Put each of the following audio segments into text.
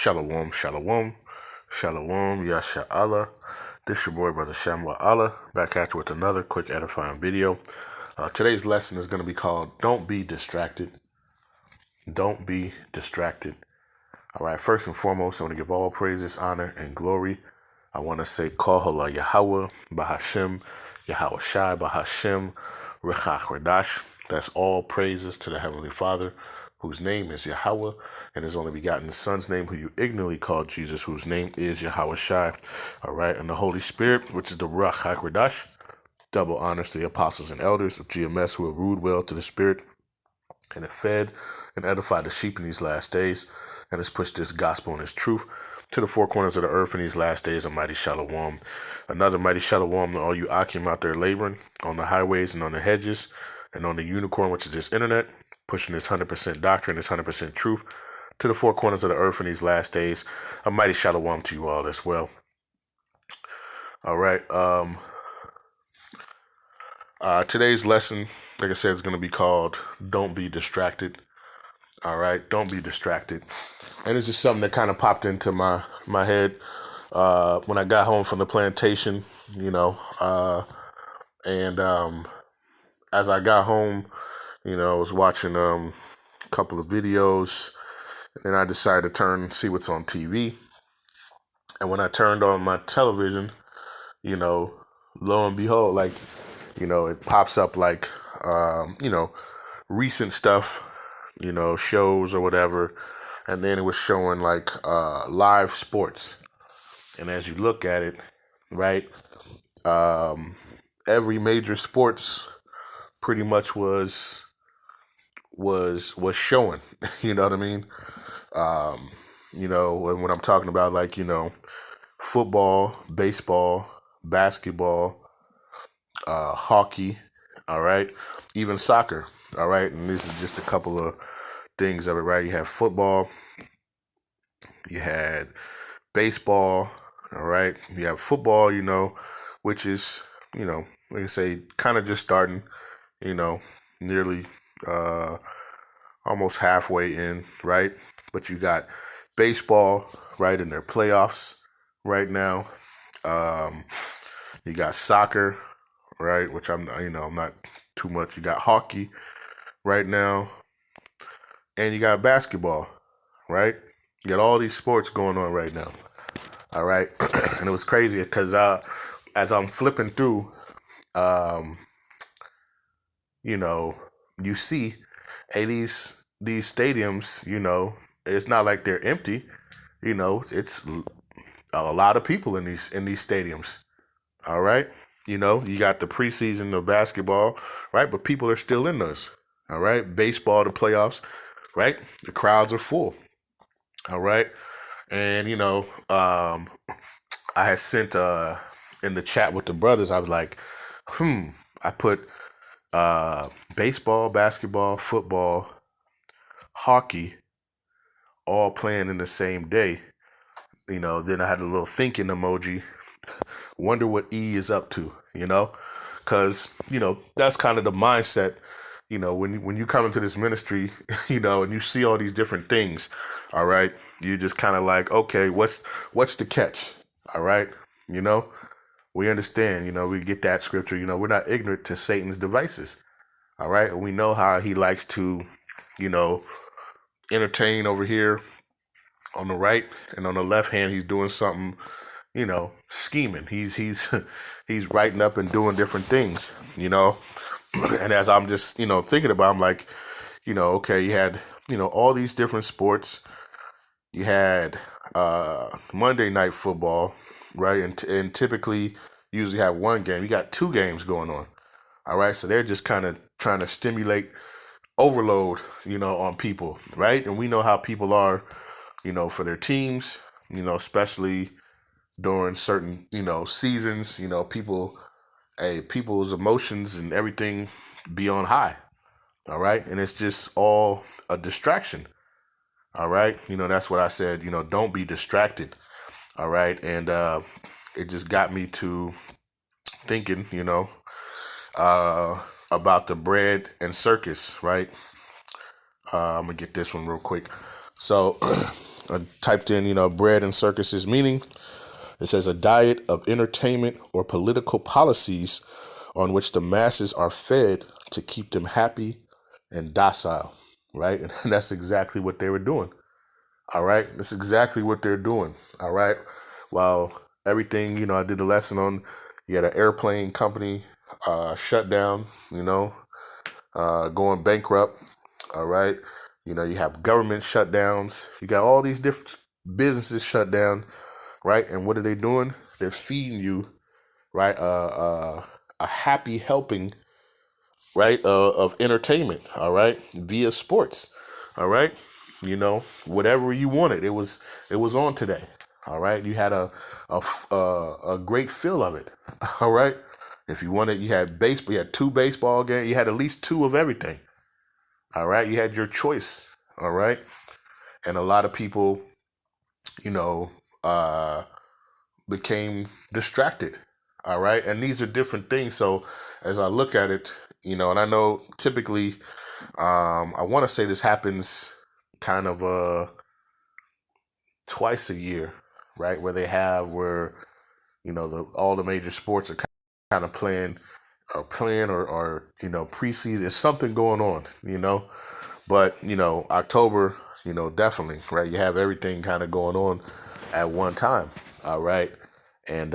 Shalom, shalom, shalom, yasha'Allah. This your boy, Brother Allah, back at you with another quick edifying video. Today's lesson is going to be called Don't Be Distracted. Don't be distracted. All right, first and foremost, I want to give all praises, honor, and glory. I want to say Halal, Yahawah, Bahasham, Yahawashi, Bahasham, Qadash. That's all praises to the Heavenly Father, whose name is Yahawah, and his only begotten Son's name, who you ignorantly called Jesus, whose name is Yahawashi. All right, and the Holy Spirit, which is the Rawchaa, Qadash. Double honors to the apostles and elders of GMS who have ruled well to the Spirit and have fed and edified the sheep in these last days, and has pushed this gospel and this truth to the four corners of the earth in these last days. A mighty shalom. Another mighty shalom to all you Akim out there laboring on the highways and on the hedges and on the unicorn, which is this internet, pushing this 100% doctrine, this 100% truth to the four corners of the earth in these last days. A mighty shalom to you all as well. All right. Today's lesson, like I said, is going to be called Don't Be Distracted. All right. Don't be distracted. And it's just something that kind of popped into my head when I got home from the plantation, and as I got home, I was watching a couple of videos, and then I decided to see what's on TV. And when I turned on my television, lo and behold, it pops up recent stuff, shows or whatever. And then it was showing live sports. And as you look at it, right, every major sports pretty much was showing, you know what I mean? When I'm talking about football, baseball, basketball, hockey, all right, even soccer, all right. And this is just a couple of things of it, right? You have football, you had baseball, all right. You have football, which is, like I say, kind of just starting, nearly almost halfway in, right? But you got baseball, right, in their playoffs right now. You got soccer, right, which I'm not too much. You got hockey right now. And you got basketball, right? You got all these sports going on right now, all right? And it was crazy because as I'm flipping through, you see, hey, these stadiums, it's not like they're empty. It's a lot of people in these stadiums, all right? You got the preseason of basketball, right? But people are still in those, all right? Baseball, the playoffs, right? The crowds are full. All right. And, I had sent in the chat with the brothers, I was like, I put baseball, basketball, football, hockey, all playing in the same day. Then I had a little thinking emoji. Wonder what E is up to, because, that's kind of the mindset. When you come into this ministry, and you see all these different things, all right, you just kind of like, okay, what's the catch? All right. We understand, we get that scripture, we're not ignorant to Satan's devices. All right. And we know how he likes to, entertain over here on the right, and on the left hand, he's doing something, scheming. He's he's writing up and doing different things, And as I'm just, thinking about, I'm like, okay, you had, all these different sports. You had Monday night football, right? And typically usually have one game. You got two games going on. All right. So they're just kind of trying to stimulate overload, on people, right? And we know how people are, for their teams, especially during certain, seasons, people's emotions and everything be on high. All right. And it's just all a distraction. All right. That's what I said, don't be distracted. All right. And it just got me to thinking, about the bread and circus. Right. I'm going to get this one real quick. So I typed in, bread and circuses meaning. It says a diet of entertainment or political policies on which the masses are fed to keep them happy and docile, right? And that's exactly what they were doing. All right. That's exactly what they're doing. All right. While everything, I did a lesson on, you had an airplane company shut down, going bankrupt. All right. You have government shutdowns. You got all these different businesses shut down, right? And what are they doing? They're feeding you, right? A happy helping, right, of entertainment, all right, via sports, all right. Whatever you wanted, it was on today, all right. You had a great feel of it, all right. If you wanted, you had baseball, you had 2 baseball games, you had at least 2 of everything, all right. You had your choice, all right. And a lot of people, you know, uh, became distracted, all right. And these are different things. So as I look at it, and I know typically, I want to say this happens kind of twice a year, right? Where all the major sports are kind of playing or preseason. There's something going on, But October, definitely, right? You have everything kind of going on at one time, all right? And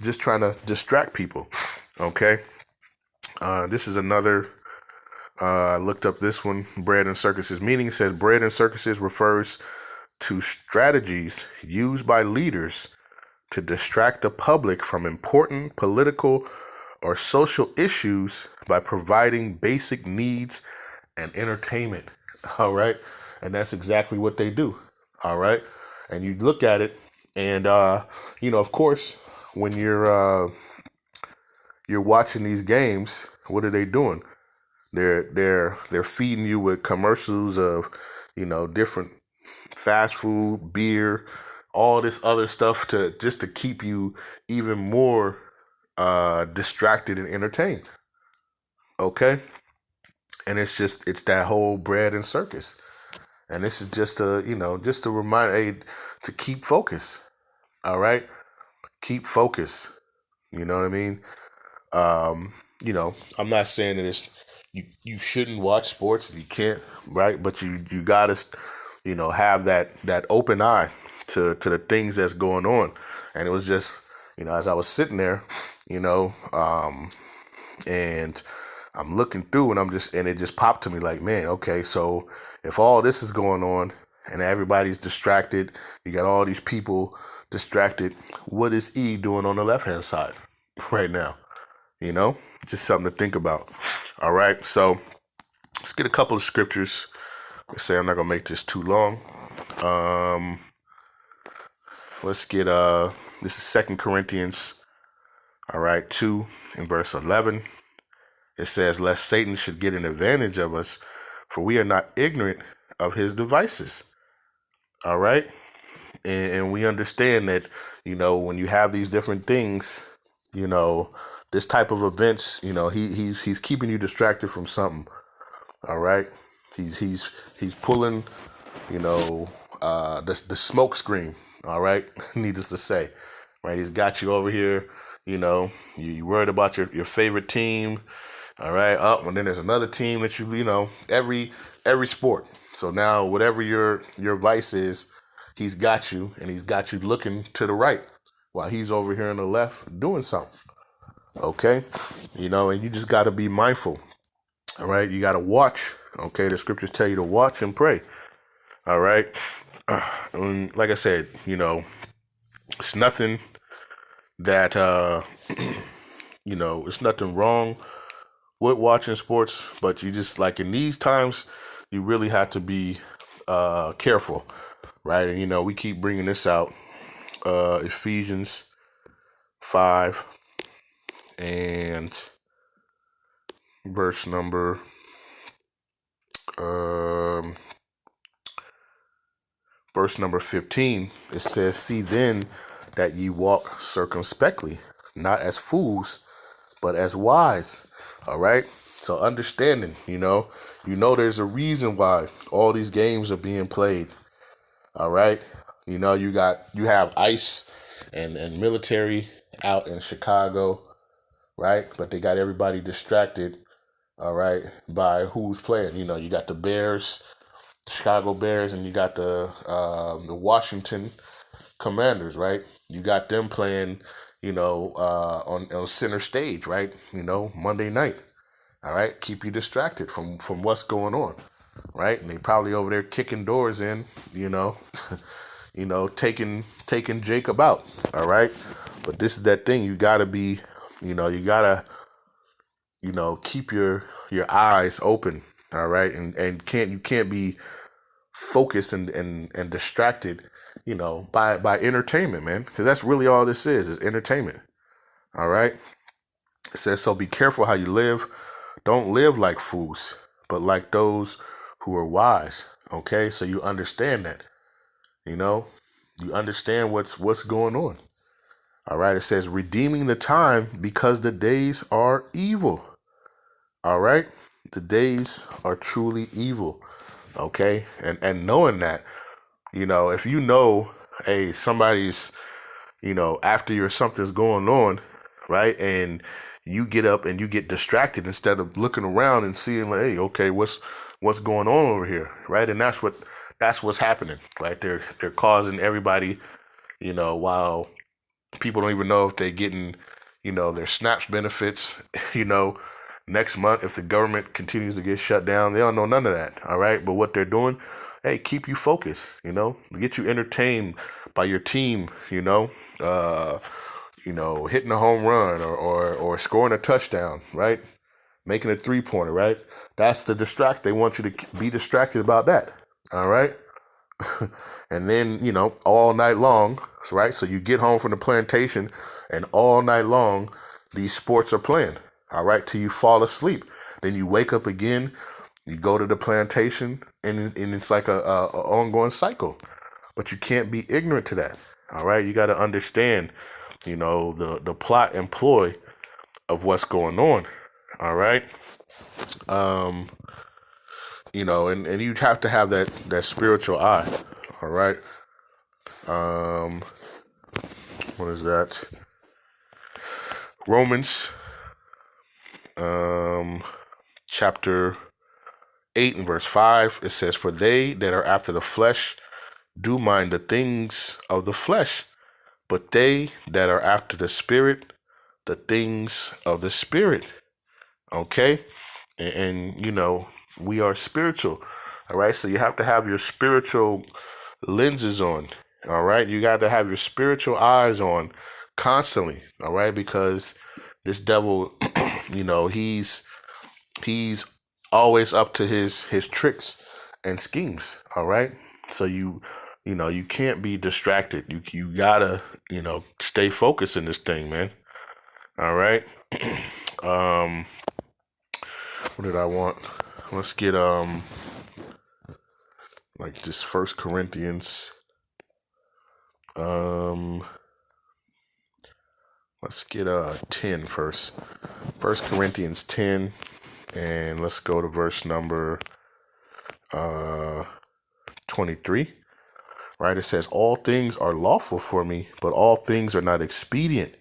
just trying to distract people. Okay. This is another. I looked up this one. Bread and circuses meaning. Says bread and circuses refers to strategies used by leaders to distract the public from important political or social issues by providing basic needs and entertainment. All right. And that's exactly what they do. All right. And you look at it and, of course, when you're watching these games, what are they doing? They're feeding you with commercials of, different fast food, beer, all this other stuff to keep you even more distracted and entertained. Okay. And it's that whole bread and circus. And this is just a reminder to keep focus. All right. Keep focus. You know what I mean? I'm not saying that you shouldn't watch sports if you can't, right? But you gotta, have that open eye to the things that's going on. And it was just, as I was sitting there, and I'm looking through and it just popped to me like, man, okay, so if all this is going on and everybody's distracted, you got all these people distracted, what is E doing on the left-hand side right now? Just something to think about. All right. So let's get a couple of scriptures. Let's say I'm not going to make this too long. Let's get, this is 2 Corinthians, all right, 2 in verse 11. It says, lest Satan should get an advantage of us, for we are not ignorant of his devices. All right. And we understand that, when you have these different things, this type of events, he's keeping you distracted from something. All right. He's pulling, the smoke screen. All right. Needless to say, right. He's got you over here, you worried about your favorite team. All right. Up. And then there's another team that every sport. So now whatever your vice is, he's got you and he's got you looking to the right while he's over here on the left doing something. Okay. And you just got to be mindful. All right. You got to watch. Okay. The scriptures tell you to watch and pray. All right. And like I said, it's nothing that, it's nothing wrong with watching sports, but you just like in these times, you really have to be careful. Right. And, we keep bringing this out, Ephesians 5 and verse number, verse number 15, it says, see then that ye walk circumspectly, not as fools, but as wise. All right. So understanding, there's a reason why all these games are being played. All right. You have ICE and military out in Chicago, right? But they got everybody distracted, all right, by who's playing. You got the Bears, Chicago Bears, and you got the Washington Commanders, right? You got them playing, on center stage, right? Monday night. All right, keep you distracted from what's going on, right? And they probably over there kicking doors in, you know, taking Jacob out. All right, but this is that thing. You gotta be, you gotta, keep your eyes open. All right, and you can't be focused and distracted, by entertainment, man, because that's really all this is entertainment. All right, it says so. Be careful how you live. Don't live like fools, but like those who are wise. Okay, so you understand that. You know, you understand what's going on. All right, it says redeeming the time because the days are evil. All right, the days are truly evil. Okay, and knowing that, if hey, somebody's, after something's going on, right, and you get up and you get distracted instead of looking around and seeing like, hey, okay, what's going on over here, right? And that's what's happening, right? They're causing everybody, while people don't even know if they're getting, their SNAPS benefits, next month if the government continues to get shut down. They don't know none of that, all right? But what they're doing, hey, keep you focused, get you entertained by your team, hitting a home run or scoring a touchdown, right? Making a 3-pointer, right? That's the distract. They want you to be distracted about that, all right? And then, all night long, right? So you get home from the plantation and all night long, these sports are playing, all right, till you fall asleep. Then you wake up again, you go to the plantation, and it's like a ongoing cycle. But you can't be ignorant to that, all right? You got to understand, the plot and ploy of what's going on, all right? And you have to have that spiritual eye, all right? What is that? Romans, chapter 8 and verse 5, it says, for they that are after the flesh do mind the things of the flesh, but they that are after the spirit, the things of the spirit. Okay? And we are spiritual. All right? So you have to have your spiritual lenses on. All right? You got to have your spiritual eyes on constantly. All right? Because this devil, he's always up to his tricks and schemes. All right? So you can't be distracted. You gotta, stay focused in this thing, man. All right. What did I want? Let's get like this First Corinthians. Let's get 10 first. First Corinthians 10, and let's go to verse number 23. Right? It says, all things are lawful for me, but all things are not expedient.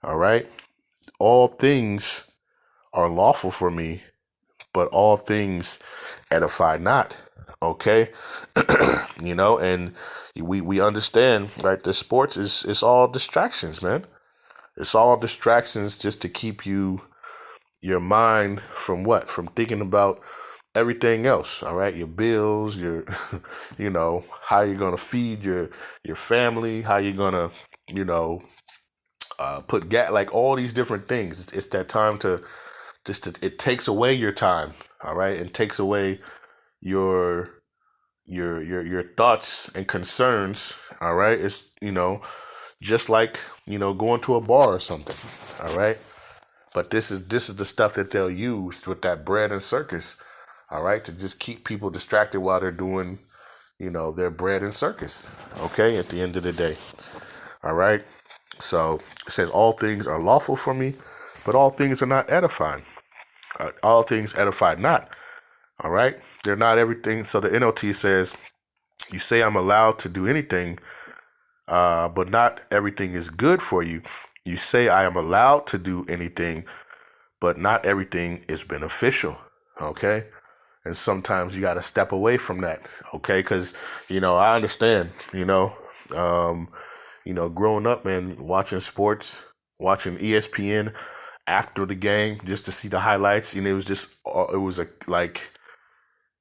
All right? All things are lawful for me, but all things edify not. Okay? And we understand, right? The sports is all distractions, man. It's all distractions just to keep your mind from what? From thinking about everything else, all right? Your bills, your, how you're going to feed your family, how you're going to, put like all these different things. It's that time it takes away your time, all right? It takes away your thoughts and concerns, all right? It's, just like, going to a bar or something, all right? But this is the stuff that they'll use with that bread and circus, all right, to just keep people distracted while they're doing, their bread and circus, okay, at the end of the day, all right? So it says all things are lawful for me, but all things are not edifying. All things edify not, all right? They're not everything. So the NLT says, You say I'm allowed to do anything, but not everything is good for you. You say I am allowed to do anything, but not everything is beneficial. Okay. And sometimes you got to step away from that. Okay. Because, I understand, growing up, man, watching sports, watching ESPN after the game just to see the highlights. It was just, it was like,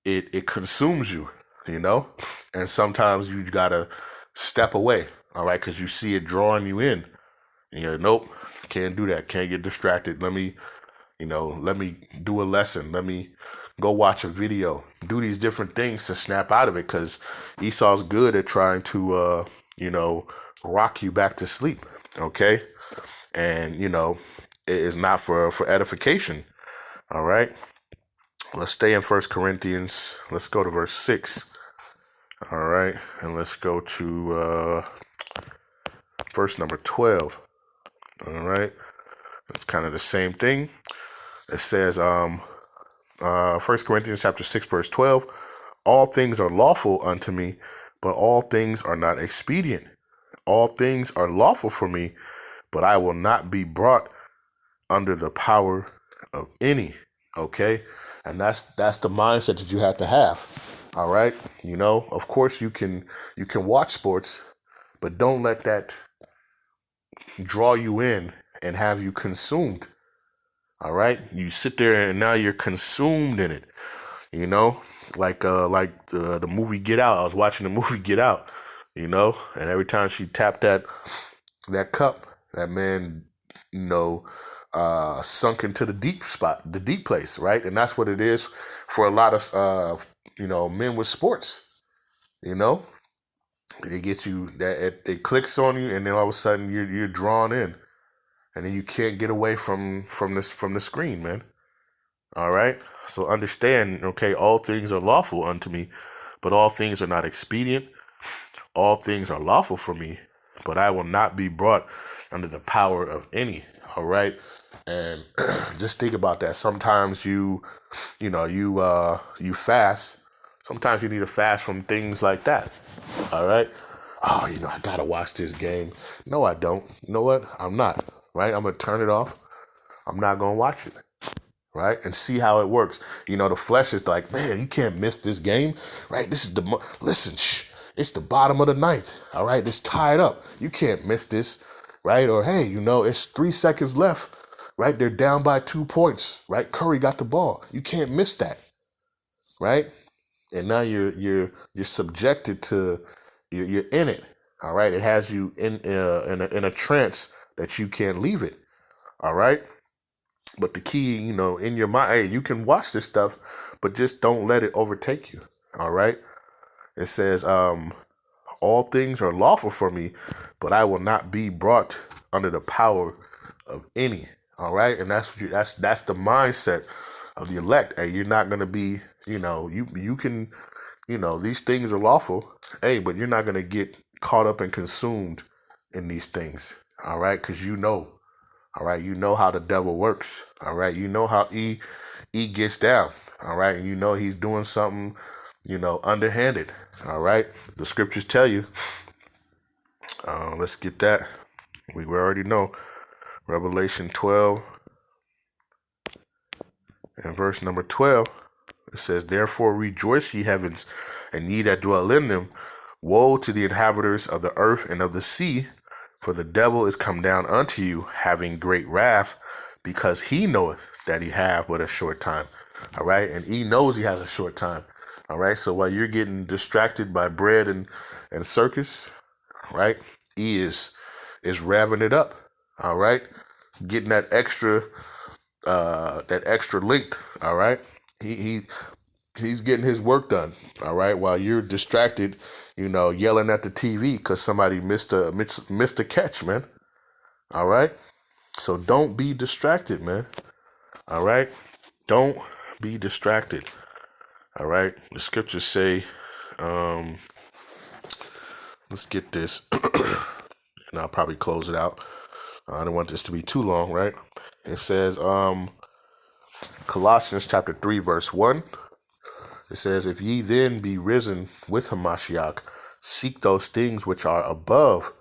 it consumes you, and sometimes you got to step away. All right. Because you see it drawing you in. And you're, nope, can't do that. Can't get distracted. Let me do a lesson. Let me go watch a video. Do these different things to snap out of it, because Esau's good at trying to, rock you back to sleep. Okay. And, it is not for edification. All right. Let's stay in 1 Corinthians. Let's go to verse 6. All right. And let's go to verse number 12. All right. It's kind of the same thing. It says, 1 Corinthians chapter 6, verse 12, all things are lawful unto me, but all things are not expedient. All things are lawful for me, but I will not be brought under the power of any. Okay. And that's the mindset that you have to have. All right. Of course you can watch sports, but don't let that draw you in and have you consumed. All right. You sit there and now you're consumed in it, like the movie Get Out. I was watching the movie Get Out, and every time she tapped that cup, that man, sunk into the deep spot, the deep place. Right. And that's what it is for a lot of, men with sports, it gets you that it clicks on you, and then all of a sudden you're drawn in. And then you can't get away from the screen, man. All right. So understand, okay, all things are lawful unto me, but all things are not expedient. All things are lawful for me, but I will not be brought under the power of any. All right. And just think about that. Sometimes you fast. Sometimes you need to fast from things like that. All right. Oh, I gotta watch this game. No, I don't. You know what? I'm not. Right? I'm going to turn it off. I'm not going to watch it. Right? And see how it works. The flesh is like, man, you can't miss this game. Right? This is listen, it's the bottom of the ninth. All right? It's tied up. You can't miss this. Right? Or, hey, it's 3 seconds left. Right? They're down by 2 points. Right? Curry got the ball. You can't miss that. Right? And now you're subjected to, you're in it. All right? It has you in a trance that you can't leave it. All right. But the key, in your mind, hey, you can watch this stuff, but just don't let it overtake you. All right. It says, all things are lawful for me, but I will not be brought under the power of any. All right. And that's the mindset of the elect. Hey, you're not going to be, you can, these things are lawful. Hey, but you're not going to get caught up and consumed in these things. All right. Because all right. You know how the devil works. All right. You know how E gets down. All right. And he's doing something, underhanded. All right. The scriptures tell you. Let's get that. We already know. Revelation 12 and verse number 12. It says, therefore rejoice, ye heavens, and ye that dwell in them. Woe to the inhabitants of the earth and of the sea, for the devil is come down unto you, having great wrath, because he knoweth that he have but a short time. All right. And he knows he has a short time. All right. So while you're getting distracted by bread and circus, right, he is revving it up. All right. Getting that extra length. All right. He's getting his work done. All right. While you're distracted, yelling at the TV because somebody missed a catch, man. All right. So don't be distracted, man. All right. Don't be distracted. All right. The scriptures say, let's get this, and I'll probably close it out. I don't want this to be too long, right? It says, Colossians chapter 3, verse 1. It says, if ye then be risen with Hamashiach, seek those things which are above,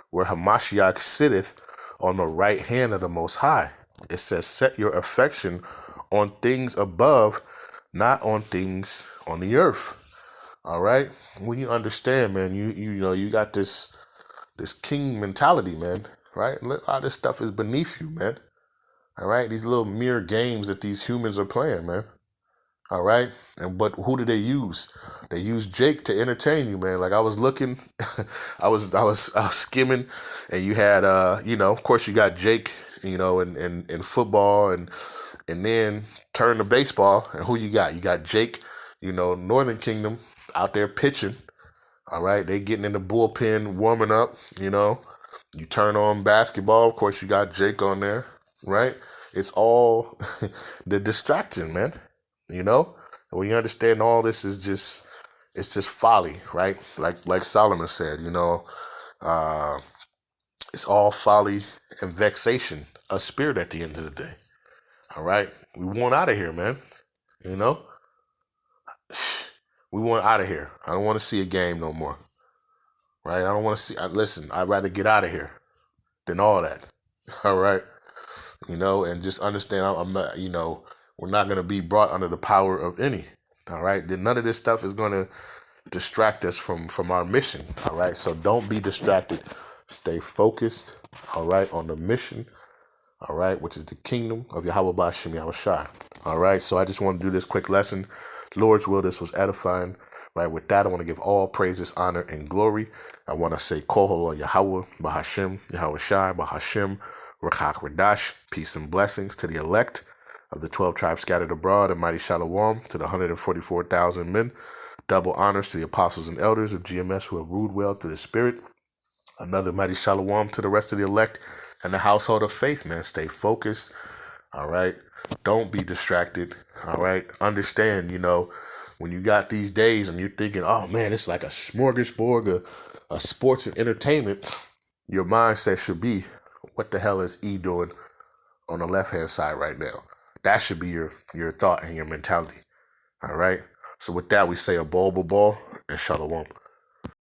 where Hamashiach sitteth on the right hand of the Most High. It says, set your affection on things above, not on things on the earth. All right. When you understand, man, you know, you got this king mentality, man, right? All this stuff is beneath you, man. All right. These little mere games that these humans are playing, man. All right. But who did they use? They used Jake to entertain you, man. Like I was looking, I was skimming, and you had you know, of course you got Jake, you know, in football, and then turn to baseball, and who you got? You got Jake, you know, Northern Kingdom out there pitching. All right, they getting in the bullpen, warming up, you know. You turn on basketball, of course you got Jake on there, right? It's all the distraction, man. You know? And when you understand all this is just, it's just folly, right? Like Solomon said, you know, it's all folly and vexation, a spirit at the end of the day. All right? We want out of here, man. You know? We want out of here. I don't want to see a game no more. Right? I don't want to see, listen, I'd rather get out of here than all that. All right? You know, and just understand I'm not, you know, we're not going to be brought under the power of any. All right? Then none of this stuff is going to distract us from our mission. All right? So don't be distracted. Stay focused, all right, on the mission, all right, which is the kingdom of Yahawah Bahasham Yahawashi. All right? So I just want to do this quick lesson. Lord's will, this was edifying. Right? With that, I want to give all praises, honor, and glory. I want to say Kohol Yahawah, Bahasham, Yahawashi, Bahasham, Rawchaa, Qadash, peace and blessings to the elect of the 12 tribes scattered abroad, and mighty shalom to the 144,000 men. Double honors to the apostles and elders of GMS who have ruled well through the Spirit. Another mighty shalom to the rest of the elect and the household of faith, man. Stay focused, all right? Don't be distracted, all right? Understand, you know, when you got these days and you're thinking, oh, man, it's like a smorgasbord of sports and entertainment, your mindset should be, what the hell is E doing on the left-hand side right now? That should be your thought and your mentality, all right? So with that, we say a ball and shalom.